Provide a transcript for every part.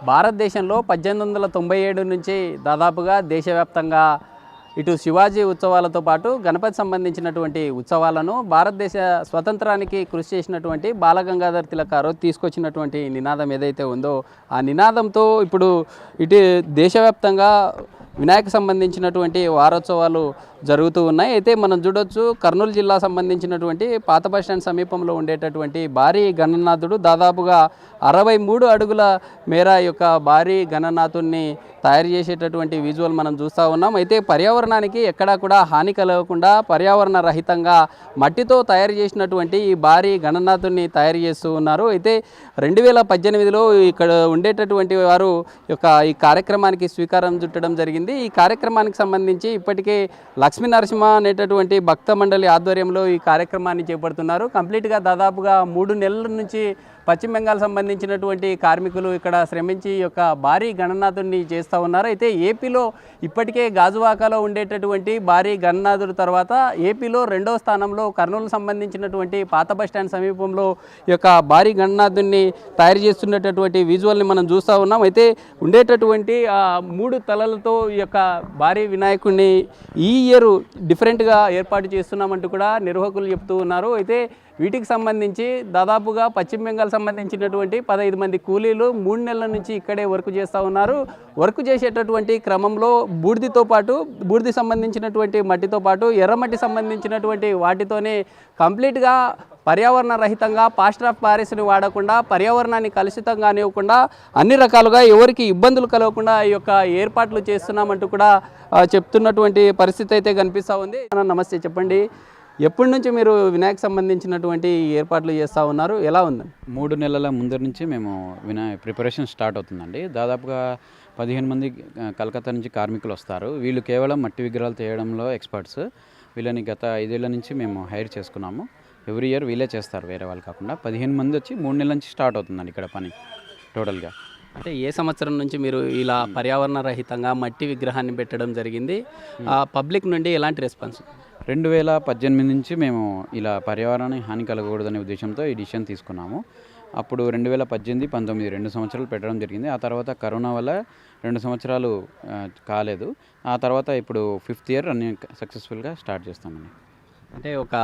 భారతదేశంలో 1897 నుంచి దాదాపుగా దేశవ్యాప్తంగా ఇటు శివాజీ ఉత్సవాలతో పాటు గణపతి సంబంధించినటువంటి ఉత్సవాలను భారతదేశ స్వతంత్రానికి కృషి చేసినటువంటి బాలగంగాధర్ తిలక్ గారు తీసుకొచ్చినటువంటి నినాదం ఏదైతే ఉందో ఆ నినాదంతో ఇప్పుడు ఇటు దేశవ్యాప్తంగా వినాయక సంబంధించినటువంటి వారోత్సవాలు జరుగుతూ ఉన్నాయి. అయితే మనం చూడొచ్చు కర్నూలు జిల్లా సంబంధించినటువంటి పాత బస్ స్టాండ్ సమీపంలో ఉండేటటువంటి భారీ గణనాథుడు దాదాపుగా 63 అడుగుల మేర యొక్క భారీ గణనాథుడిని తయారు చేసేటటువంటి విజువల్ మనం చూస్తూ ఉన్నాం. అయితే పర్యావరణానికి ఎక్కడా కూడా హాని కలగకుండా పర్యావరణ రహితంగా మట్టితో తయారు చేసినటువంటి ఈ భారీ గణనాథుడిని తయారు చేస్తూ ఉన్నారు. అయితే 2018లో ఇక్కడ ఉండేటటువంటి వారు ఈ కార్యక్రమానికి స్వీకారం చుట్టడం జరిగింది. ఈ కార్యక్రమానికి సంబంధించి ఇప్పటికే లక్ష్మీ నరసింహ అనేటటువంటి భక్త మండలి ఆధ్వర్యంలో ఈ కార్యక్రమాన్ని చేపడుతున్నారు. కంప్లీట్గా దాదాపుగా 3 నెలల నుంచి పశ్చిమ బెంగాల్ సంబంధించినటువంటి కార్మికులు ఇక్కడ శ్రమించి యొక్క భారీ గణనాథుడిని చేస్తూ ఉన్నారు. అయితే ఏపీలో ఇప్పటికే గాజువాకలో ఉండేటటువంటి భారీ గణనాథుడి తర్వాత ఏపీలో 2వ స్థానంలో కర్నూలు సంబంధించినటువంటి పాత బస్ స్టాండ్ సమీపంలో ఈ యొక్క భారీ గణనాథుడిని తయారు చేస్తున్నటువంటి విజువల్ని మనం చూస్తూ ఉన్నాం. అయితే ఉండేటటువంటి 3 తలలతో ఈ యొక్క భారీ వినాయకుడిని ఈ ఇయర్ డిఫరెంట్గా ఏర్పాటు చేస్తున్నామంటూ కూడా నిర్వాహకులు చెప్తూ ఉన్నారు. అయితే వీటికి సంబంధించి దాదాపుగా పశ్చిమ బెంగాల్ సంబంధించినటువంటి 15 మంది కూలీలు 3 నెలల నుంచి ఇక్కడే వర్క్ చేస్తూ ఉన్నారు. వర్క్ చేసేటటువంటి క్రమంలో బూడిది సంబంధించినటువంటి మట్టితో పాటు ఎర్రమట్టి సంబంధించినటువంటి వాటితోనే కంప్లీట్గా పర్యావరణ రహితంగా ప్లాస్టర్ ఆఫ్ ప్యారిస్ని వాడకుండా పర్యావరణాన్ని కలుషితంగా అనివ్వకుండా అన్ని రకాలుగా ఎవరికి ఇబ్బందులు కలగకుండా ఈ యొక్క ఏర్పాట్లు చేస్తున్నామంటూ కూడా చెప్తున్నటువంటి పరిస్థితి అయితే కనిపిస్తూ ఉంది. నమస్తే, చెప్పండి, ఎప్పటి నుంచి మీరు వినాయక సంబంధించినటువంటి ఏర్పాట్లు చేస్తూ ఉన్నారు, ఎలా ఉంది? 3 నెలల ముందర నుంచి మేము ప్రిపరేషన్ స్టార్ట్ అవుతుందండి. దాదాపుగా 15 మంది కలకత్తా నుంచి కార్మికులు వస్తారు. వీళ్ళు కేవలం మట్టి విగ్రహాలు చేయడంలో ఎక్స్పర్ట్స్. వీళ్ళని గత 5 ఏళ్ల నుంచి మేము హైర్ చేసుకున్నాము. ఎవ్రీ ఇయర్ వీళ్ళే చేస్తారు, వేరే వాళ్ళు కాకుండా. 15 మంది వచ్చి 3 నెలల నుంచి స్టార్ట్ అవుతుందండి ఇక్కడ పని టోటల్గా. అంటే ఏ సంవత్సరం నుంచి మీరు ఇలా పర్యావరణ రహితంగా మట్టి విగ్రహాన్ని పెట్టడం జరిగింది? పబ్లిక్ నుండి ఎలాంటి రెస్పాన్స్? 2018 నుంచి మేము ఇలా పర్యావరణానికి హాని కలగకూడదనే ఉద్దేశంతో ఈ డిసిషన్ తీసుకున్నాము. అప్పుడు 2018, 19 2 సంవత్సరాలు పెట్టడం జరిగింది. ఆ తర్వాత కరోనా వల్ల 2 సంవత్సరాలు కాలేదు. ఆ తర్వాత ఇప్పుడు 5th ఇయర్ అన్ని సక్సెస్ఫుల్గా స్టార్ట్ చేస్తామండి. అంటే ఒక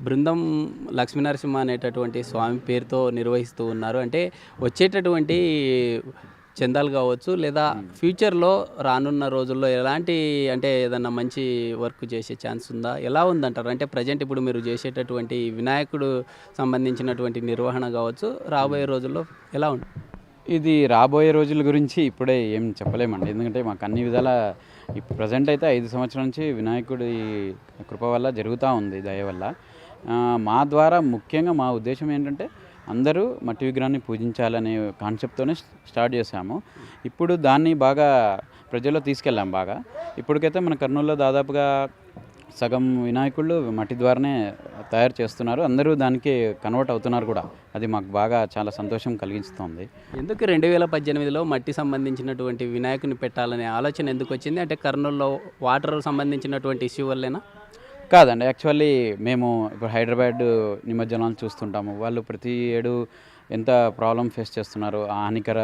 బృందం లక్ష్మీనరసింహ అనేటటువంటి స్వామి పేరుతో నిర్వహిస్తూ ఉన్నారు. అంటే వచ్చేటటువంటి చందాలు కావచ్చు లేదా ఫ్యూచర్లో రానున్న రోజుల్లో ఎలాంటి అంటే ఏదన్నా మంచి వర్క్ చేసే ఛాన్స్ ఉందా, ఎలా ఉందంటారు? అంటే ప్రజెంట్ ఇప్పుడు మీరు చేసేటటువంటి వినాయకుడు సంబంధించినటువంటి నిర్వహణ కావచ్చు రాబోయే రోజుల్లో ఎలా ఉంటుంది? ఇది రాబోయే రోజుల గురించి ఇప్పుడే ఏం చెప్పలేమండి. ఎందుకంటే మాకు అన్ని విధాల ఇప్పుడు ప్రజెంట్ అయితే 5 సంవత్సరాల నుంచి వినాయకుడి కృప వల్ల జరుగుతూ ఉంది, దయ వల్ల. మా ద్వారా ముఖ్యంగా మా ఉద్దేశం ఏంటంటే అందరూ మట్టి విగ్రహాన్ని పూజించాలనే కాన్సెప్ట్తోనే స్టార్ట్ చేశాము. ఇప్పుడు దాన్ని బాగా ప్రజల్లో తీసుకెళ్ళాం బాగా. ఇప్పటికైతే మన కర్నూలులో దాదాపుగా సగం వినాయకుళ్ళు మట్టి ద్వారానే తయారు చేస్తున్నారు. అందరూ దానికి కన్వర్ట్ అవుతున్నారు కూడా. అది మాకు బాగా చాలా సంతోషం కలిగిస్తుంది. ఎందుకు 2018లో మట్టి సంబంధించినటువంటి వినాయకుని పెట్టాలనే ఆలోచన ఎందుకు వచ్చింది? అంటే కర్నూలులో వాటర్ సంబంధించినటువంటి ఇష్యూ వల్లేనా? కాదండి, యాక్చువల్లీ మేము ఇప్పుడు హైదరాబాద్ నిమజ్జనాలు చూస్తుంటాము. వాళ్ళు ప్రతి ఏడు ఎంత ప్రాబ్లం ఫేస్ చేస్తున్నారు హానికర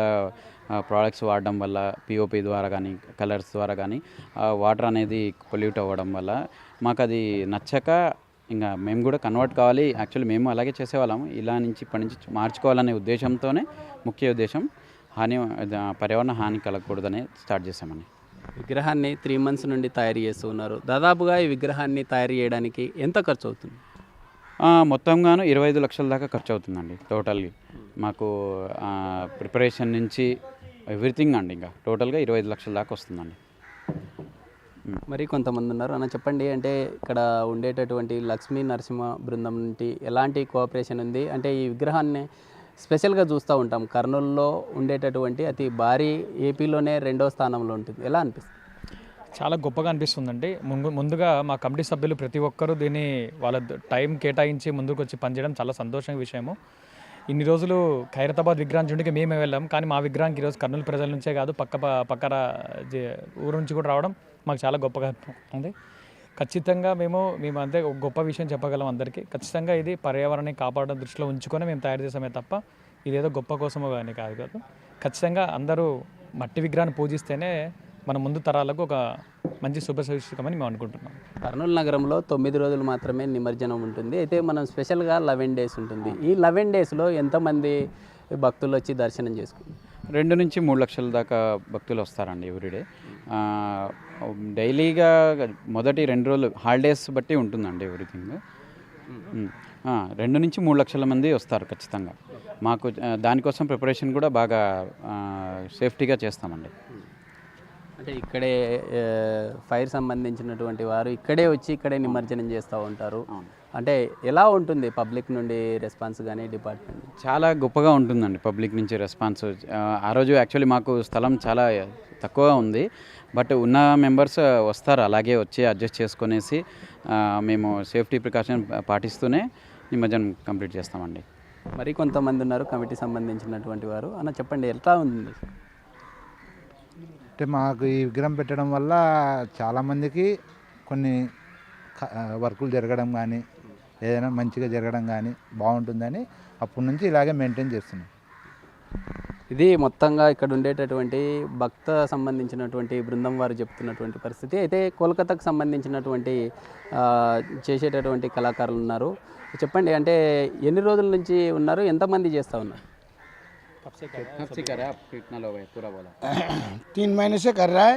ప్రోడక్ట్స్ వాడడం వల్ల, పిఓపి ద్వారా కానీ కలర్స్ ద్వారా కానీ వాటర్ అనేది పొల్యూట్ అవ్వడం వల్ల మాకు అది నచ్చక ఇంకా మేము కూడా కన్వర్ట్ కావాలి. యాక్చువల్లీ మేము అలాగే చేసేవాళ్ళము. ఇప్పటి నుంచి మార్చుకోవాలనే ఉద్దేశంతోనే, ముఖ్య ఉద్దేశం పర్యావరణ హాని కలగకూడదనే స్టార్ట్ చేసామని. విగ్రహాన్ని 3 months నుండి తయారు చేస్తూ ఉన్నారు. దాదాపుగా ఈ విగ్రహాన్ని తయారు చేయడానికి ఎంత ఖర్చు అవుతుంది? మొత్తంగాను 25 లక్షల దాకా ఖర్చు అవుతుందండి టోటల్గా. మాకు ప్రిపరేషన్ నుంచి ఎవ్రీథింగ్ అండి ఇంకా టోటల్గా 25 లక్షల దాకా వస్తుందండి. మరి కొంతమంది ఉన్నారు అన్న, చెప్పండి, అంటే ఇక్కడ ఉండేటటువంటి లక్ష్మీ నరసింహ బృందం నుండి ఎలాంటి కోఆపరేషన్ ఉంది? అంటే ఈ విగ్రహాన్ని స్పెషల్గా చూస్తూ ఉంటాం, కర్నూలులో ఉండేటటువంటి అతి భారీ ఏపీలోనే 2వ స్థానంలో ఉంటుంది, ఎలా అనిపిస్తుంది? చాలా గొప్పగా అనిపిస్తుందండి. ముందుగా మా కమిటీ సభ్యులు ప్రతి ఒక్కరూ దీన్ని వాళ్ళ టైం కేటాయించి ముందుకు వచ్చి పనిచేయడం చాలా సంతోషమైన విషయము. ఇన్ని రోజులు ఖైరతాబాద్ విగ్రహం చూడడానికి మేమే వెళ్ళాం, కానీ మా విగ్రహానికి ఈరోజు కర్నూలు ప్రజల నుంచే కాదు పక్కన ఊరు నుంచి కూడా రావడం మాకు చాలా గొప్పగా ఉంది. ఖచ్చితంగా మేము అంతే గొప్ప విషయం చెప్పగలం అందరికీ. ఖచ్చితంగా ఇది పర్యావరణాన్ని కాపాడడం దృష్టిలో ఉంచుకొని మేము తయారు చేసామే తప్ప ఇదేదో గొప్ప కోసమో కానీ కాదు. ఖచ్చితంగా అందరూ మట్టి విగ్రహాన్ని పూజిస్తేనే మన ముందు తరాలకు ఒక మంచి శుభసూచకమని మేము అనుకుంటున్నాం. కర్నూలు నగరంలో 9 రోజులు మాత్రమే నిమజ్జనం ఉంటుంది. అయితే మనం స్పెషల్గా 11 డేస్ ఉంటుంది. ఈ 11 డేస్లో ఎంతమంది భక్తులు వచ్చి దర్శనం చేసుకుంటారు? 2 నుంచి 3 లక్షల దాకా భక్తులు వస్తారండి ఎవ్రీడే. డైలీగా మొదటి 2 రోజులు హాలిడేస్ బట్టి ఉంటుందండి ఎవ్రీథింగ్. 2 నుంచి 3 లక్షల మంది వస్తారు ఖచ్చితంగా. మాకు దానికోసం ప్రిపరేషన్ కూడా బాగా సేఫ్టీగా చేస్తామండి. అంటే ఇక్కడే ఫైర్ సంబంధించినటువంటి వారు ఇక్కడే వచ్చి ఇక్కడే నిమజ్జనం చేస్తూ ఉంటారు. అంటే ఎలా ఉంటుంది పబ్లిక్ నుండి రెస్పాన్స్ కానీ డిపార్ట్మెంట్? చాలా గొప్పగా ఉంటుందండి పబ్లిక్ నుంచి రెస్పాన్స్. ఆ రోజు యాక్చువల్లీ మాకు స్థలం చాలా తక్కువగా ఉంది, బట్ ఉన్న మెంబర్స్ వస్తారు, అలాగే వచ్చి అడ్జస్ట్ చేసుకునేసి మేము సేఫ్టీ ప్రికాషన్ పాటిస్తూనే నిమజ్జనం కంప్లీట్ చేస్తామండి. మరి కొంతమంది ఉన్నారు కమిటీ సంబంధించినటువంటి వారు అన్న, చెప్పండి ఎట్లా ఉంది? అంటే మాకు ఈ విగ్రహం పెట్టడం వల్ల చాలామందికి కొన్ని వర్కులు జరగడం కానీ ఏదైనా మంచిగా జరగడం కానీ బాగుంటుందని అప్పటి నుంచి ఇలాగే మెయింటైన్ చేస్తున్నాం. ఇది మొత్తంగా ఇక్కడ ఉండేటటువంటి భక్త సంబంధించినటువంటి బృందం వారు చెప్తున్నటువంటి పరిస్థితి. అయితే కోల్కతాకు సంబంధించినటువంటి చేసేటటువంటి కళాకారులు ఉన్నారు. చెప్పండి, అంటే ఎన్ని రోజుల నుంచి ఉన్నారు, ఎంతమంది చేస్తూ ఉన్నారు? 3 महीने से कर रहा है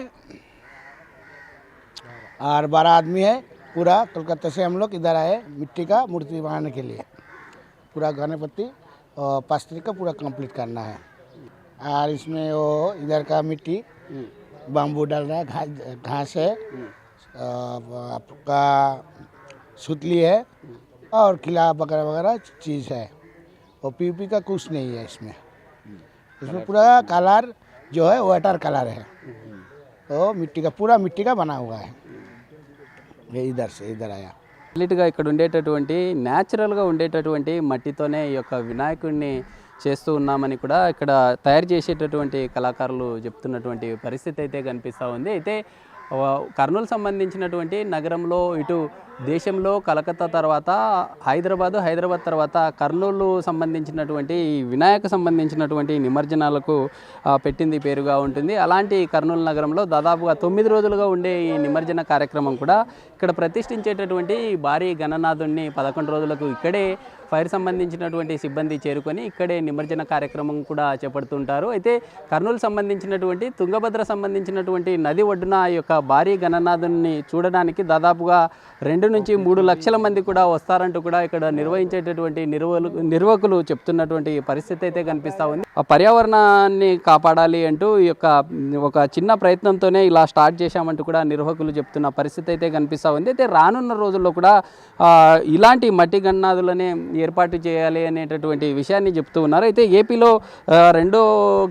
और 12 आदमी है। पूरा कोलकाता से हम लोग इधर आए मिट्टी का मूर्ति बनाने के लिए। पूरा गणपति और 5 तारीख का पूरा कंप्लीट करना है। और इसमें वो इधर का मिट्टी बाम्बू डाल रहा है, घास है, आपका सुतली है और किला वगैरह वगैरह चीज़ है। और पीपी का कुछ नहीं है इसमें पूरा कलर जो है वाटर कलर है, तो मिट्टी का पूरा मिट्टी का बना हुआ है। ये इधर से इधर आया. కంప్లీట్గా ఇక్కడ ఉండేటటువంటి న్యాచురల్గా ఉండేటటువంటి మట్టితోనే ఈ యొక్క వినాయకుడిని చేస్తూ ఉన్నామని కూడా ఇక్కడ తయారు చేసేటటువంటి కళాకారులు చెప్తున్నటువంటి పరిస్థితి అయితే కనిపిస్తూ ఉంది. అయితే కర్నూలు సంబంధించినటువంటి నగరంలో ఇటు దేశంలో కలకత్తా తర్వాత హైదరాబాద్ తర్వాత కర్నూలు సంబంధించినటువంటి ఈ వినాయక సంబంధించినటువంటి నిమజ్జనాలకు పెట్టింది పేరుగా ఉంటుంది. అలాంటి కర్నూలు నగరంలో దాదాపుగా 9 రోజులుగా ఉండే ఈ నిమజ్జన కార్యక్రమం కూడా ఇక్కడ ప్రతిష్ఠించేటటువంటి భారీ గణనాథుడిని 11 రోజులకు ఇక్కడే ఫైర్ సంబంధించినటువంటి సిబ్బంది చేరుకొని ఇక్కడే నిమజ్జన కార్యక్రమం కూడా చేపడుతుంటారు. అయితే కర్నూలు సంబంధించినటువంటి తుంగభద్ర సంబంధించినటువంటి నది ఒడ్డున ఈ యొక్క భారీ గణనాథుని చూడడానికి దాదాపుగా 2 నుంచి 3 లక్షల మంది కూడా వస్తారంటూ కూడా ఇక్కడ నిర్వహించేటటువంటి నిర్వాహకులు చెప్తున్నటువంటి పరిస్థితి అయితే కనిపిస్తూ ఉంది. ఆ పర్యావరణాన్ని కాపాడాలి అంటూ ఈ యొక్క ఒక చిన్న ప్రయత్నంతోనే ఇలా స్టార్ట్ చేశామంటూ కూడా నిర్వాహకులు చెప్తున్న పరిస్థితి అయితే కనిపిస్తూ ఉంది. అయితే రానున్న రోజుల్లో కూడా ఇలాంటి మట్టి గణనాథులనే ఏర్పాటు చేయాలి అనేటటువంటి విషయాన్ని చెప్తూ ఉన్నారు. అయితే ఏపీలో 2వ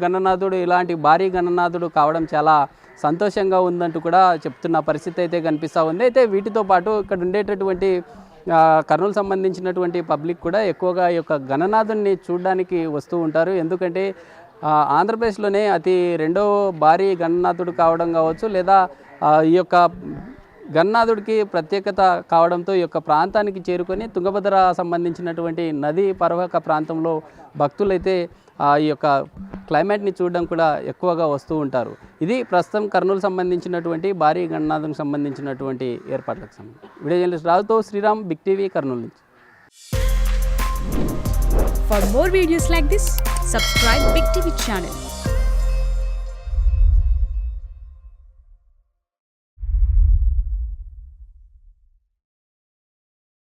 గణనాథుడు ఇలాంటి భారీ గణనాథుడు కావడం చాలా సంతోషంగా ఉందంటూ కూడా చెప్తున్న పరిస్థితి అయితే కనిపిస్తూ ఉంది. అయితే వీటితో పాటు ఇక్కడ ఉండేటటువంటి కర్నూలు సంబంధించినటువంటి పబ్లిక్ కూడా ఎక్కువగా ఈ యొక్క గణనాథుడిని చూడడానికి వస్తూ ఉంటారు. ఎందుకంటే ఆంధ్రప్రదేశ్లోనే అతి 2వ భారీ గణనాథుడు కావడం కావచ్చు, లేదా ఈ యొక్క గణనాథుడికి ప్రత్యేకత కావడంతో ఈ యొక్క ప్రాంతానికి చేరుకొని తుంగభద్ర సంబంధించినటువంటి నదీ పర్వక ప్రాంతంలో భక్తులైతే ఈ యొక్క క్లైమేట్ని చూడడం కూడా ఎక్కువగా వస్తూ ఉంటారు. ఇది ప్రస్తుతం కర్నూలు సంబంధించినటువంటి భారీ గణనాథునికి సంబంధించినటువంటి ఏర్పాట్లకు సంబంధించి. వీడియో జర్నలిస్ట్ రావుతో శ్రీరామ్, బిగ్ టీవీ, కర్నూలు నుంచి. For more videos like this, subscribe Big TV channel.